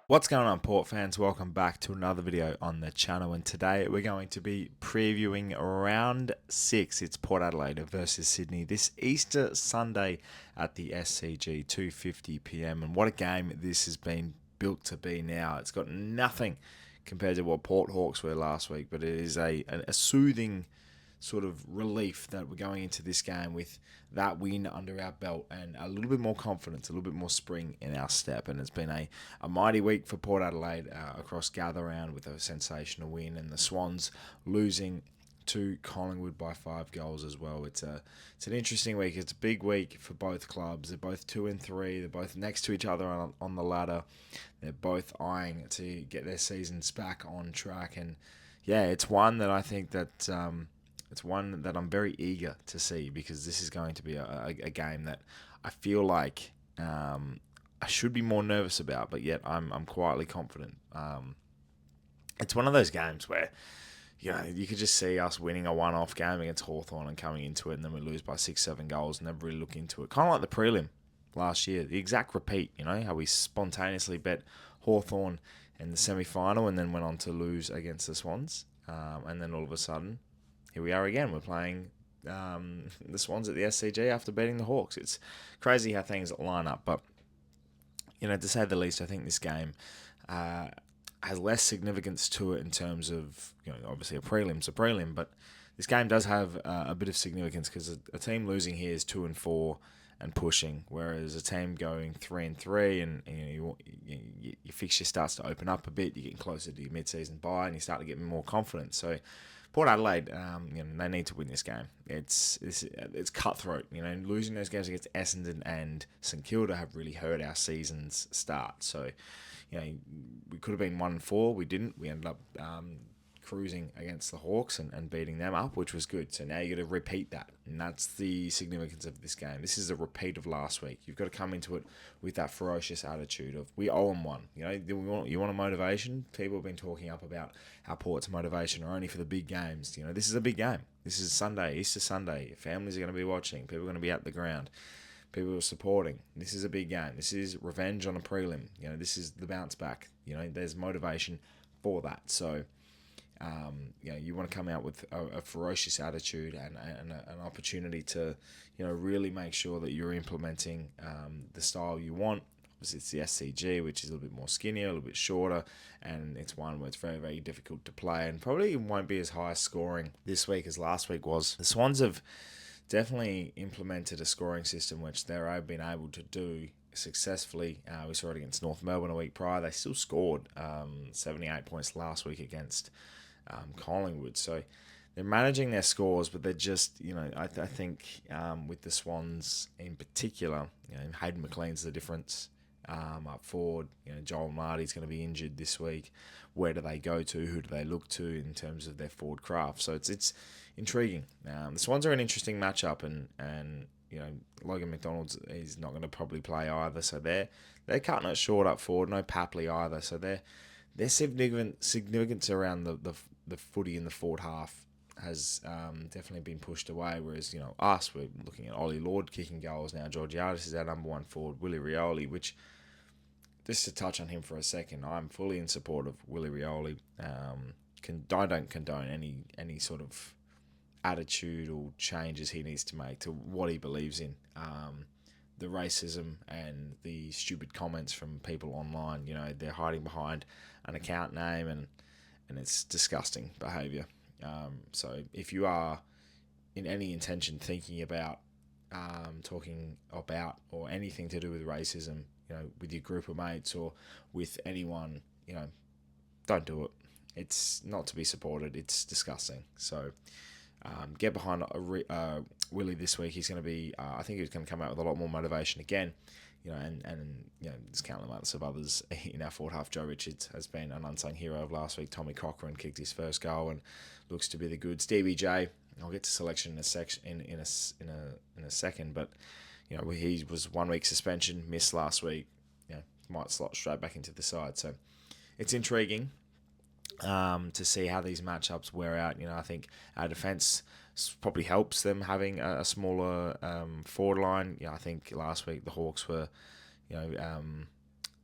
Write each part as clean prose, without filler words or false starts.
What's going on, Port fans? Welcome back to another video on the channel, and today we're going to be previewing round 6. It's Port Adelaide versus Sydney this Easter Sunday at the SCG, 2:50 p.m. And what a game this has been built to be now. It's got nothing compared to what Port Hawks were last week, but it is a soothing sort of relief that we're going into this game with that win under our belt and a little bit more confidence, a little bit more spring in our step. And it's been a mighty week for Port Adelaide across gather round with a sensational win, and the Swans losing to Collingwood by 5 goals as well. It's an interesting week. It's a big week for both clubs. They're both 2 and 3. They're both next to each other on the ladder. They're both eyeing to get their seasons back on track. And yeah, it's one that I think that it's one that I'm very eager to see, because this is going to be a game that I feel like I should be more nervous about, but yet I'm quietly confident. It's one of those games where you could just see us winning a one-off game against Hawthorn and coming into it, and then we lose by 6-7 goals and never really look into it. Kind of like the prelim last year, the exact repeat. How we spontaneously bet Hawthorn in the semi-final and then went on to lose against the Swans, and then all of a sudden, here we are again. We're playing the Swans at the SCG after beating the Hawks. It's crazy how things line up, but to say the least, I think this game has less significance to it in terms of obviously a prelim's a prelim, but this game does have a bit of significance because a team losing here is 2 and 4 and pushing, whereas a team going 3 and 3 and your fixture starts to open up a bit. You're getting closer to your mid-season bye, and you start to get more confidence. So Port Adelaide, they need to win this game. It's cutthroat. Losing those games against Essendon and St Kilda have really hurt our season's start. So, we could have been 1 and 4. We didn't. We ended up cruising against the Hawks and beating them up, which was good. So now you got to repeat that, and that's the significance of this game. This is a repeat of last week. You've got to come into it with that ferocious attitude of we owe them one. You want a motivation. People have been talking up about how Port's motivation are only for the big games. This is a big game. This is Sunday, Easter Sunday. Families are going to be watching. People are going to be at the ground. People are supporting. This is a big game. This is revenge on a prelim. This is the bounce back. There's motivation for that. So, you want to come out with a ferocious attitude and an opportunity to, really make sure that you're implementing the style you want. Obviously, it's the SCG, which is a little bit more skinnier, a little bit shorter, and it's one where it's very, very difficult to play and probably won't be as high scoring this week as last week was. The Swans have definitely implemented a scoring system which they've been able to do successfully. We saw it against North Melbourne a week prior. They still scored 78 points last week against Collingwood. So they're managing their scores, but they're just, I think with the Swans in particular, Hayden McLean's the difference up forward. Joel Marty's going to be injured this week. Where do they go to? Who do they look to in terms of their forward craft? So it's intriguing. The Swans are an interesting matchup, and Logan McDonald's is not going to probably play either. So they're cutting it short up forward. No Papley either. So their significance around the footy in the forward half has definitely been pushed away, whereas we're looking at Ollie Lord kicking goals now. Georgiadis is our number one forward. Willie Rioli, which, just to touch on him for a second, I'm fully in support of Willie Rioli. I don't condone any sort of attitude or changes he needs to make to what he believes in. The racism and the stupid comments from people online, they're hiding behind an account name, and it's disgusting behaviour. So if you are in any intention thinking about talking about or anything to do with racism, with your group of mates or with anyone, don't do it. It's not to be supported. It's disgusting. So get behind Willie this week. He's going to be, I think he's going to come out with a lot more motivation again. And there's countless of others in our forward half. Joe Richards has been an unsung hero of last week. Tommy Cochran kicked his first goal and looks to be the good. Stevie J, I'll get to selection in a second, but he was 1 week suspension, missed last week. Might slot straight back into the side. So it's intriguing to see how these matchups wear out. I think our defence probably helps them having a smaller forward line. I think last week the Hawks were,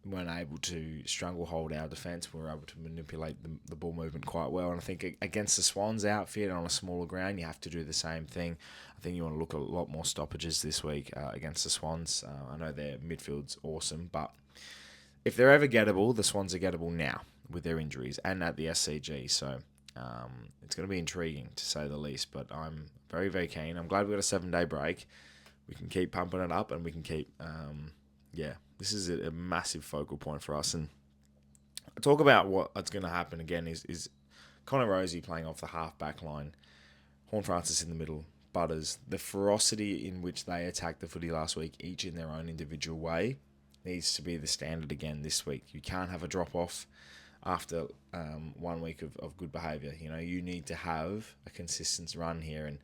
weren't able to stranglehold our defence. We were able to manipulate the ball movement quite well. And I think against the Swans outfit on a smaller ground, you have to do the same thing. I think you want to look at a lot more stoppages this week against the Swans. I know their midfield's awesome, but if they're ever gettable, the Swans are gettable now with their injuries and at the SCG. So it's going to be intriguing to say the least. But I'm very, very keen. I'm glad we got a 7-day break. We can keep pumping it up and we can keep, this is a massive focal point for us. And talk about what's going to happen again is Connor Rosie playing off the half-back line, Horn Francis in the middle, Butters. The ferocity in which they attacked the footy last week, each in their own individual way, needs to be the standard again this week. You can't have a drop-off after 1 week of good behaviour. You need to have a consistent run here, and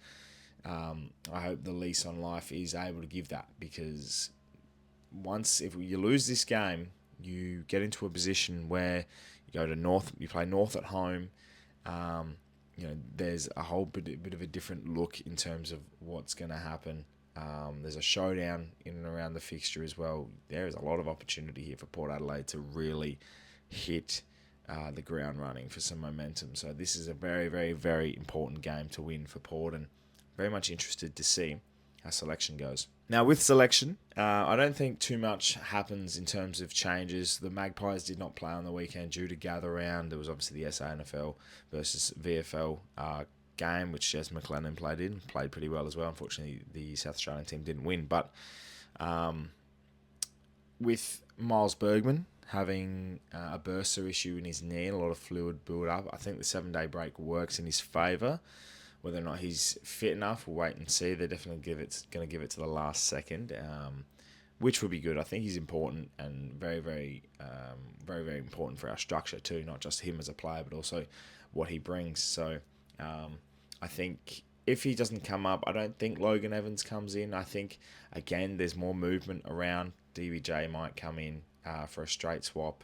I hope the lease on life is able to give that, because if you lose this game, you get into a position where you go to North, you play North at home. There's a whole bit of a different look in terms of what's going to happen. There's a showdown in and around the fixture as well. There is a lot of opportunity here for Port Adelaide to really hit the ground running for some momentum. So this is a very, very, very important game to win for Port, and very much interested to see how selection goes. Now, with selection, I don't think too much happens in terms of changes. The Magpies did not play on the weekend due to gather round. There was obviously the SANFL versus VFL game, which Jez McLennan played pretty well as well. Unfortunately, the South Australian team didn't win. But with Miles Bergman having a bursa issue in his knee and a lot of fluid build up, I think the 7-day break works in his favour. Whether or not he's fit enough, we'll wait and see. They're definitely going to give it to the last second, which would be good. I think he's important and very, very, very, very important for our structure too. Not just him as a player, but also what he brings. So I think if he doesn't come up, I don't think Logan Evans comes in. I think, again, there's more movement around. DBJ might come in for a straight swap.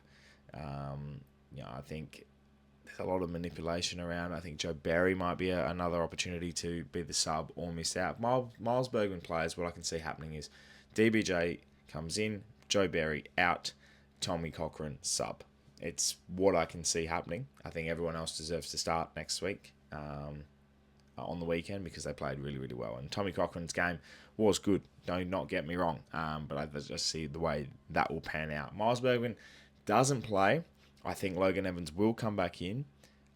I think there's a lot of manipulation around. I think Joe Barry might be another opportunity to be the sub or miss out. Miles Bergman players, what I can see happening is DBJ comes in, Joe Barry out, Tommy Cochran sub. It's what I can see happening. I think everyone else deserves to start next week on the weekend, because they played really, really well. And Tommy Cochran's game was good. Do not get me wrong. But I just see the way that will pan out. Miles Bergman doesn't play. I think Logan Evans will come back in,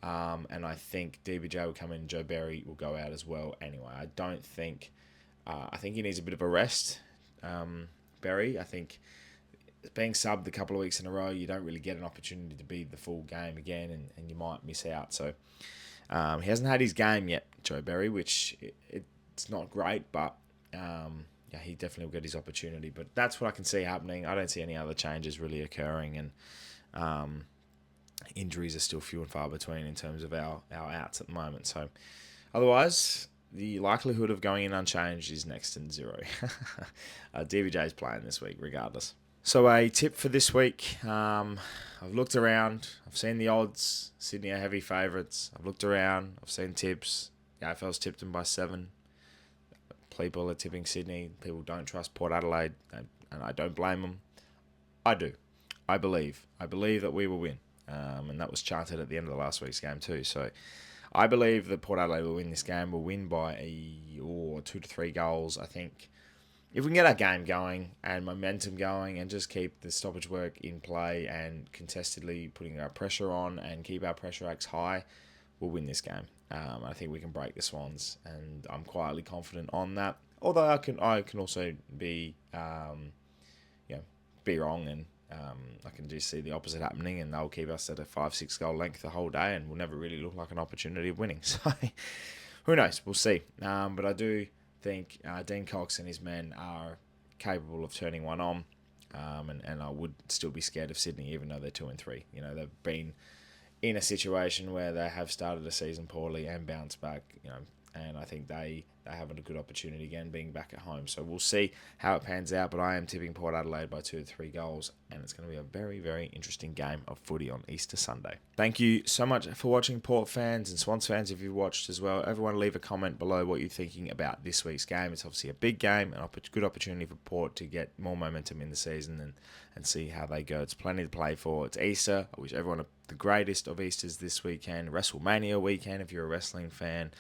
and I think DBJ will come in. Joe Barry will go out as well. Anyway, I don't think. I think he needs a bit of a rest. Barry, I think, being subbed a couple of weeks in a row, you don't really get an opportunity to be the full game again, and you might miss out. So he hasn't had his game yet, Joe Barry, which it's not great, but he definitely will get his opportunity. But that's what I can see happening. I don't see any other changes really occurring, and injuries are still few and far between in terms of our outs at the moment. So otherwise, the likelihood of going in unchanged is next to zero. DBJ is playing this week regardless. So a tip for this week, I've looked around, I've seen the odds. Sydney are heavy favourites. I've looked around, I've seen tips. The AFL's tipped them by 7. People are tipping Sydney. People don't trust Port Adelaide, and I don't blame them. I do. I believe that we will win. And that was chanted at the end of the last week's game too. So I believe that Port Adelaide will win this game. We'll win by 2 to 3 goals. I think if we can get our game going and momentum going and just keep the stoppage work in play and contestedly putting our pressure on and keep our pressure acts high, we'll win this game. I think we can break the Swans, and I'm quietly confident on that. Although I can also be wrong, and I can just see the opposite happening, and they'll keep us at a 5-6 goal length the whole day, and we'll never really look like an opportunity of winning. So who knows? We'll see. But I do think Dean Cox and his men are capable of turning one on, and I would still be scared of Sydney, even though they're 2-3. They've been in a situation where they have started a season poorly and bounced back. And I think they they have a good opportunity again being back at home. So we'll see how it pans out, but I am tipping Port Adelaide by 2 to 3 goals, and it's going to be a very, very interesting game of footy on Easter Sunday. Thank you so much for watching, Port fans and Swans fans if you watched as well. Everyone leave a comment below what you're thinking about this week's game. It's obviously a big game, and a good opportunity for Port to get more momentum in the season and see how they go. It's plenty to play for. It's Easter. I wish everyone the greatest of Easters this weekend. WrestleMania weekend if you're a wrestling fan.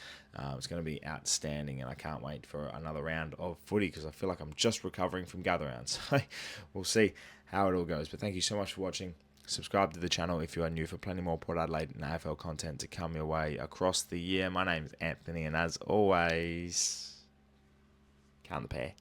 It's going to be outstanding, and I can't wait for another round of footy because I feel like I'm just recovering from gather rounds. So we'll see how it all goes. But thank you so much for watching. Subscribe to the channel if you are new for plenty more Port Adelaide and AFL content to come your way across the year. My name is Anthony, and as always, count the pair.